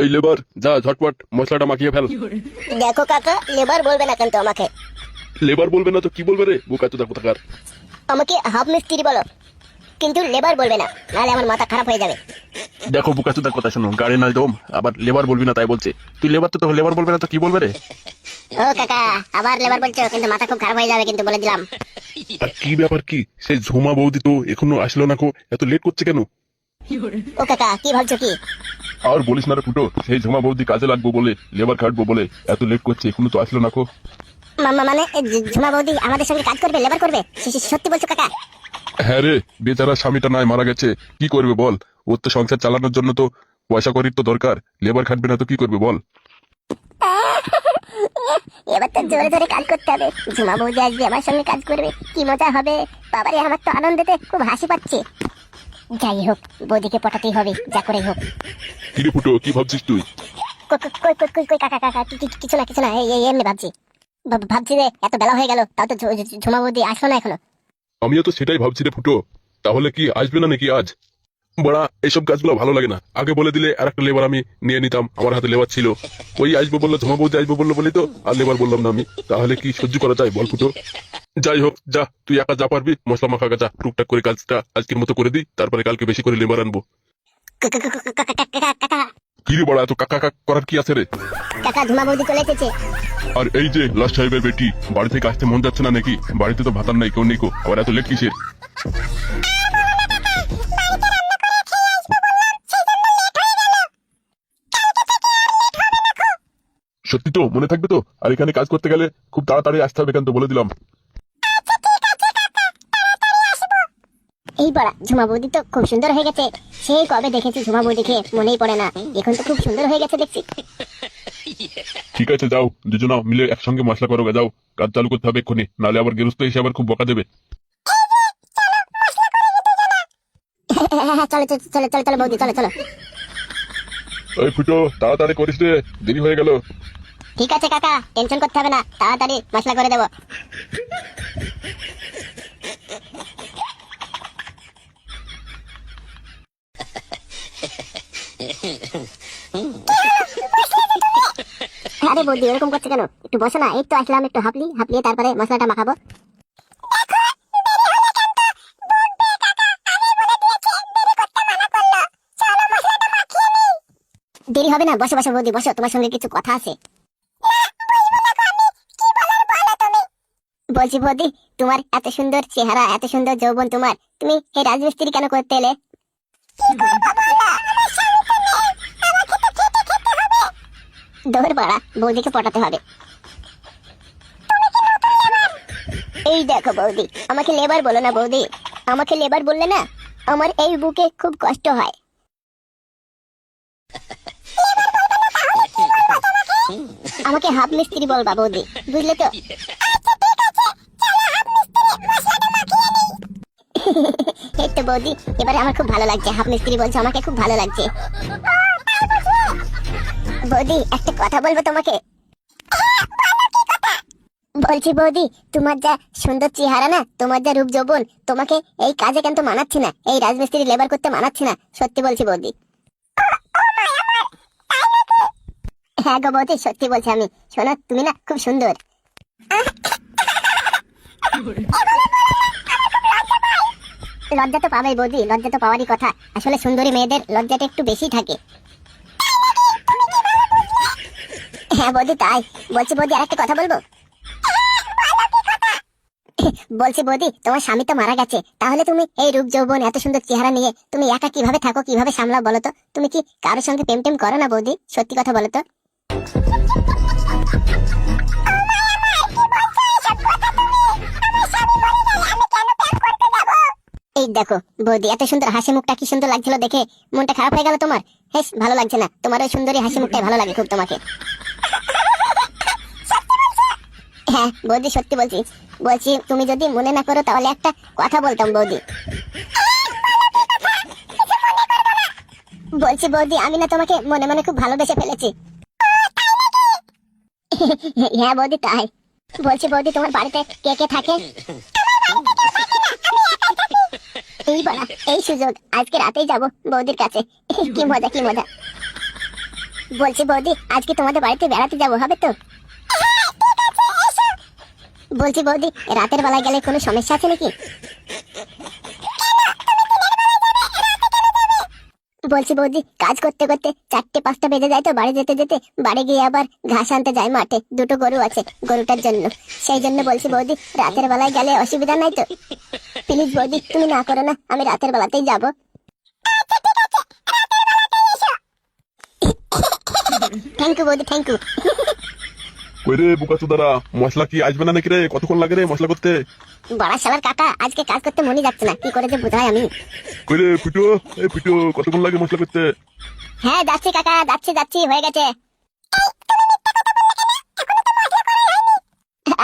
এই লেবার, যা ঝটপট মশলাটা মাখিয়ে ফেল। দেখো কাকা, লেবার বলবে না কিন্তু আমাকে। লেবার বলবে না তো কি বলবে রে, বোকা চোদা কোথাকার। আমাকে হাফ মিস্ত্রি বলো, কিন্তু লেবার বলবে না, নাহলে আমার মাথা খারাপ হয়ে যাবে। দেখো বোকা চোদার কথা শোনো, গাড়ি না দম, আবার লেবার বলবি না তাই বলছে। তুই লেবার তো লেবার বলবে না তো কি বলবে রে? ও কাকা, আবার লেবার বলছো, কিন্তু মাথা খুব খারাপ হয়ে যাবে কিন্তু, বলে দিলাম। আর কি ব্যাপার কি, সেই ঝুমা বৌদি তো এখনো আসলো না কো, এত লেট করছে কেন? ও কাকা, কি ভাবছো কি? আর বলিস না রে ফুটো, সেই ঝুমা বৌদি কাজে লাগবো বলে, লেবার খাটবো বলে এত লেট করছে, এখনো তো আসলো না কো। মানে ঝুমা বৌদি আমাদের সঙ্গে কাজ করবে, লেবার করবে? সত্যি বলছো কাকা? হ্যাঁ রে, বেচারা স্বামীটা নাই মারা গেছে, কি করবে বল? ওর তো সংসার চালানোর জন্য তো পয়সা করির তো দরকার, লেবার খাটবে না তো কি করবে বল? এবার তো জোরে জোরে কাজ করতে হবে, ঝুমা বৌদি আসবে আমার সঙ্গে কাজ করবে, কি মজা হবে। বাবারে, আমার তো আনন্দেতে খুব হাসি পাচ্ছে। যাই হোক, বৌদিকে পটাতেই হবে, যা করেই হোক। কি রে ফুটো, কি ভাবছিস তুই? কই কাকা কাকা, কিছু না কিছু না, এই এমনি ভাবছি। ভাবছি যে এত বেলা হয়ে গেল, তাও তো ঝুমা বৌদি আসলো না এখনো। আমিও তো সেটাই ভাবছি রে ফুটো, তাহলে কি আসবে না নাকি আজ? বড়া, এইসব কাজগুলো ভালো লাগে না, আগে বলে দিলে আর একটা লেবার আমি নিয়ে নিতাম, আমার হাতে লেবার ছিল। ওই আসবো বললো, ঝুমা বৌদি আসবো বললো বলি তো আর লেবার বললাম না আমি, তাহলে কি সহ্য করা যায় বল ফুটো? যাই হোক, যা তুই একা যা পারবি, মশলা মাখা যা, টুকটাক করে কাজটা আজকের মতো করে দিই, তারপরে কালকে বেশি করে লেবার আনবো। কাকা, কি রে বড়া, এত কাকা কাক করার কি আছে রে? কাকা, ঝুমা বৌদি চলে এসেছে। আর এই যে লাস্ট সাহেবের বেটি, বাড়ি থেকে আসতে মন যাচ্ছে না নাকি? বাড়িতে তো ভাতার নাই, কেউ নেই কো, আবার এত লেট কিসের? সত্যি তো মনে থাকবে তো? আর এখানে কাজ করতে গেলে খুব তাড়াতাড়ি আসতে হবে কিন্তু, বলে দিলাম। এই বড়া, ঝুমা বৌদি তো খুব সুন্দর হয়ে গেছে। সেই কবে দেখেছি ঝুমা বৌদিকে, মনেই পড়ে না। এখন তো খুব সুন্দর হয়ে গেছে দেখছি। ঠিক আছে, যাও দুজনা মিলে একসঙ্গে মশলা করো, যাও কাজ চালু করতে হবে এক্ষুনি, নাহলে আবার গেরস্ত এসে আবার খুব বকা দেবে। চলো চলো চলো চলো চলো বৌদি, চলো চলো। ওই ফুটো, তাড়াতাড়ি করিস রে, দেরি হয়ে গেল। ঠিক আছে কাকা, টেনশন করতে হবে না, তাড়াতাড়ি মশলা করে দেবো। আরে বৌদি, এরকম করছে কেন? একটু বসো না, এই তো আসলাম, একটু হাঁপলিয়ে তারপরে মশলাটা মাখাবো। দেরি হবে না, বসো বসো বৌদি, বসো, তোমার সঙ্গে কিছু কথা আছে। বলছি বৌদি, তোমার এত সুন্দর চেহারা, এত সুন্দর যৌবন তোমার, তুমি এই রাজমিস্ত্রি কেন করতে এলে? দৌড় বাড়া, বৌদিকে পটাতে হবে। এই দেখো বৌদি, আমাকে লেবার বলো না বৌদি, আমাকে লেবার বললে না আমার এই বুকে খুব কষ্ট হয়। আমাকে হাফ মিস্ত্রি বলবা বৌদি, বুঝলে তো? এই তো বৌদি, এবারে আমার খুব ভালো লাগছে, হাফ মিস্ত্রি বলছো, আমাকে খুব ভালো লাগছে। বৌদি, একটা কথা বলবো তোমাকে। বলছি বৌদি, তোমার যা সুন্দর চেহারা না, তোমার যা রূপ যৌবন, তোমাকে এই কাজে কিন্তু মানাচ্ছে না, এই রাজমিস্ত্রি লেবার করতে মানাচ্ছে না, সত্যি বলছি বৌদি। হ্যাঁ গো বৌদি, সত্যি বলছি আমি। শোনো, তুমি না খুব সুন্দর। লজ্জা তো পাবেই বৌদি, লজ্জা তো পাওয়ারই কথা, আসলে সুন্দরী মেয়েদের লজ্জাটা একটু বেশি থাকে। হ্যাঁ বৌদি, তাই বলছি বৌদি, আরেকটা কথা বলবো। বলছি বৌদি, তোমার স্বামী তো মারা গেছে, তাহলে তুমি এই রূপ যৌবন এত সুন্দর চেহারা নিয়ে তুমি একা কিভাবে থাকো, কিভাবে সামলাও বলো তো? তুমি কি কারোর সঙ্গে প্রেম টেম করো না বৌদি? সত্যি কথা বলো তো। এই দেখো বৌদি, এত সুন্দর হাসি মুখটা কি সুন্দর লাগছিল দেখে, মনটা খারাপ হয়ে গেল তোমার? হেস, ভালো লাগছে না তোমার ওই সুন্দরী হাসি মুখটাই ভালো লাগে খুব তোমাকে। হ্যাঁ বৌদি, সত্যি বলছি। বলছি তুমি যদি মনে না করো তাহলে একটা কথা বলতাম বৌদি। বলছি বৌদি, আমি না তোমাকে মনে মনে খুব ভালোবেসে ফেলেছি। হ্যাঁ বৌদি, তাই বলছি বৌদি, তোমার বাড়িতে কে কে থাকে? এই বলা, এই সুযোগ, আজকে রাতেই যাব বৌদির কাছে। কি মজা কি মজা। বলছি বৌদি, আজকে তোমাদের বাড়িতে বেড়াতে যাব, হবে তো? বলছি বৌদি, রাতের বেলায় গেলে কোনো সমস্যা আছে নাকি? বলছি বৌদি, কাজ করতে করতে 4-5টা বেজে যায় তো বাড়ি যেতে যেতে। বাড়ি গিয়ে আবার ঘাস আনতে যায় মাঠে, 2টো গরু আছে, গরুটার জন্য। সেই জন্য বলছি বৌদি, রাতের বেলায় গেলে অসুবিধা নাই তো? প্লিজ বৌদি, তুমি না করো না, আমি রাতের বেলাতেই যাব। থ্যাংক ইউ বৌদি, থ্যাংক ইউ। কই রে বোকাচোদারা, মশলা কি আসবে না নাকি রে? কতক্ষণ লাগে রে মশলা করতে? বড়া শালার কাকা, আজকে কাজ করতে মনে যাচ্ছে না, কি করে যে বুঝাই আমি। কই রে ফুটো, এই ফুটো, কতক্ষণ লাগে মশলা করতে? হ্যাঁ যাচ্ছি কাকা, যাচ্ছি যাচ্ছি, হয়ে গেছে।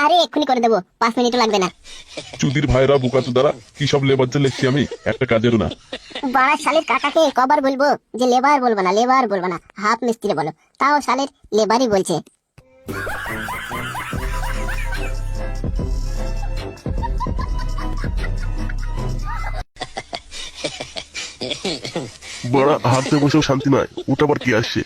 আরে এক্ষুনি করে দেবো, 5 মিনিটও লাগবে না। চুদির ভাইরা বোকাচোদারা, কি সব লেবার যে লেখছি আমি, একটা কাজেরও না। বড়া শালের কাকাকে কবার বলবো যে লেবার বলবো না, লেবার বলবো না, হাফ মিস্ত্রি বলো, তাও শালের লেবারই বলছে। বড়া হাতে বসেও শান্তি নাই, ওটা আবার কি আসছে?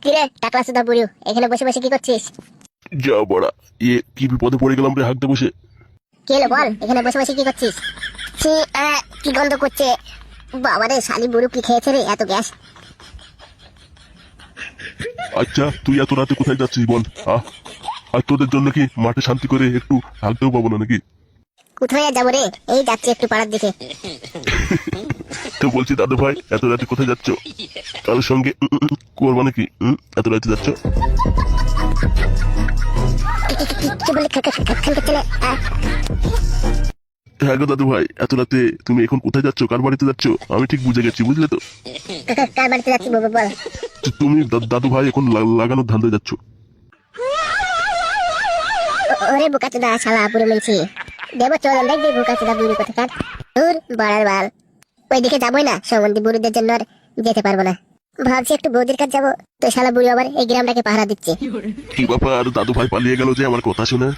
কিরে টাকলা সুদা বুড়িও, এখানে বসে বসে কি করছিস? যা বড়া, কি বিপদে পড়ে গেলাম রে হাঁকতে বসে। কি হলো বল, এখানে বসে বসে কি করছিস? ছি, কি গন্ধ করছে। বাবারে শালি বুড়ো কি খেয়েছে রে, এত গ্যাস। আচ্ছা তুই এত রাতে কোথায় যাচ্ছিস বল? আর তোদের জন্য কি মাঠে শান্তি করে একটু হাঁকতেও পাবো না নাকি? কোথায় আর যাবো রে, এই যাচ্ছি একটু পাড়ার দিকে। তো বলছি দাদু ভাই, এত রাতে কোথায় যাচ্ছ? কারোর সঙ্গে করবা নাকি? এত রাতে যাচ্ছ? কি বলে খানকে চলে? হ্যাঁ গো দাদু ভাই, এত রাতে তুমি এখন কোথায় যাচ্ছ, কার বাড়িতে যাচ্ছ? আমি ঠিক বুঝে গেছি, বুঝলে তো? কার বাড়িতে যাচ্ছি বাবা বল। তুমি দাদু ভাই এখন লাগানোর ধান্দায় যাচ্ছ। ওরে বোকাচোদা শালা বুড়ো মিলছি, দেবো চল দেখবি বোকাচোদা বুড়ি কোথাকার। দূর বাড়ার বাল, ওইদিকে যাবোই না, সম্বন্ধী বুড়িদের জন্য আর যেতে পারবো না। ভাবছি একটু বৌদির কাছে যাবো, তো শালা বুড়ি আবার এই গ্রামটাকে পাহারা দিচ্ছে। কি ব্যাপার, দাদু ভাই পালিয়ে গেল যে আমার কথা শুনে?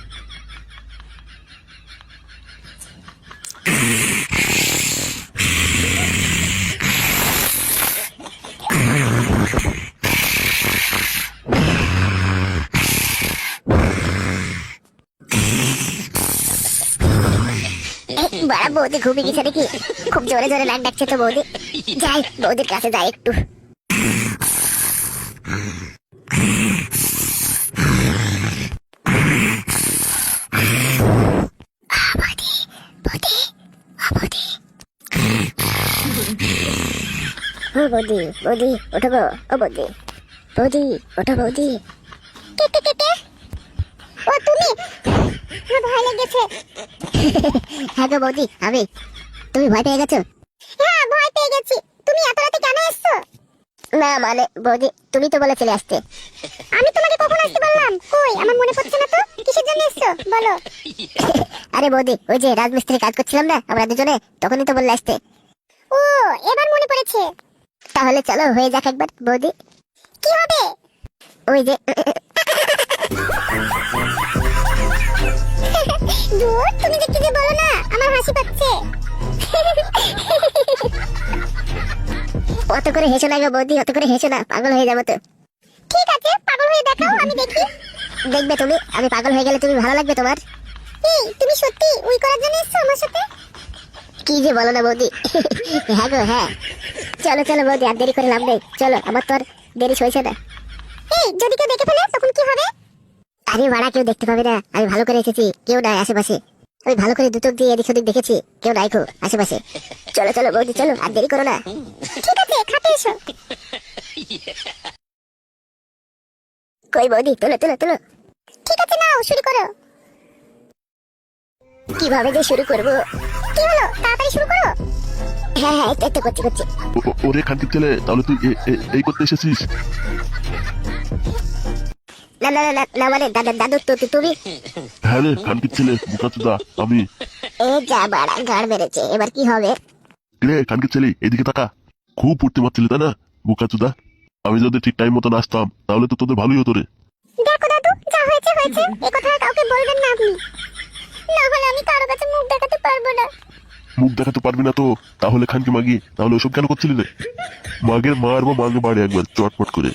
বাড়া বৌদি ঘুমিয়ে গেছে নাকি? খুব জোরে জোরে নাক ডাকছে তো বৌদি। যাই বৌদির কাছে যাই একটু। ও বৌদি, বৌদি ওঠো গো, ও বৌদি, বৌদি ওঠো বৌদি। কে কে কে কে? ও তুমি? আমার ভয় লেগেছে। হ্যাঁ গো বৌদি, আমি। তুমি ভয় পেয়ে গেছো? হ্যাঁ ভয় পেয়ে গেছি। তুমি এত রাতে কেন এসছো? না মানে বৌদি, তুমি তো বলে চলে আসতে। আমি তোমাকে কখন আসতে বললাম? কই আমার মনে পড়ছে না তো। কিসের জন্য এসছো বলো? আরে বৌদি, ওই যে রাজমিস্ত্রি কাজ করছিলাম না আমরা দুজনে, তখনই তো বললে আসতে। ও এবার মনে পড়েছে। তাহলে চলো হয়ে যাক একবার বৌদি। কি হবে? ওই যে দূর, তুমি যে কি যে বলো না, আমার হাসি পাচ্ছে। অত করে হেসো না গো বৌদি, অত করে হেসো না, পাগল হয়ে যাবো তো। ঠিক আছে পাগল হয়ে দেখাও, আমি দেখি। দেখবে তুমি, আমি পাগল হয়ে গেলে তুমি ভালো লাগবে তোমার। এই তুমি সত্যি উই করার জন্য এসছো আমার সাথে? কি যে বলো না বৌদি। হ্যাঁ গো হ্যাঁ। চলো চলো বৌদি, আর দেরি করে লাভ নেই, চলো, আমার তো আর দেরি সইছে না। এই যদি কেউ দেখে ফেলে তখন কি হবে? আরে বাড়া, কেউ দেখতে পাবে না, আমি ভালো করে এসেছি, কেউ নাই আশেপাশে। আমি ভালো করে দুচোখ দিয়ে এদিক ওদিক দেখেছি, কেউ নাই খো আশেপাশে। চলো চলো বৌদি চলো, আর দেরি করো না। ঠিক আছে খাতে এসো। কই বৌদি, তোলো তোলো তোলো। ঠিক আছে নাও শুরু করো। কিভাবে যে শুরু করবো? কি হলো, তাড়াতাড়ি শুরু করো। হ্যাঁ হ্যাঁ এই তো করছি করছি। ওরে খানকির ছেলে, তাহলে তুই এই করতে এসেছিস? না না না না মানে দাদু তুমি? হ্যাঁ রে খানকির ছেলে বোকাচোদা, আমি। এ যা বাড়া, গাড় মেরেছে, এবার কি হবে? রে খানকির ছেলে, এদিকে তাকা। খুব পড়তে পারছিলি তাই না বোকাচোদা? আমি যদি ঠিক টাইম মতো আসতাম তাহলে তো তোদের ভালোই হতো রে। দেখো দাদু, যা হয়েছে হয়েছে, এ কথা কাউকে বলবেন না আপনি, না হলে আমি কারো কাছে মুখ দেখাতে পারবো না। মুখ দেখাতে পারবি না তো তাহলে খানকে মাগি, তাহলে ওসব কেন করছিলি রে? মাগের মারবো, মাগে বাড়ি একবার চটপট করে।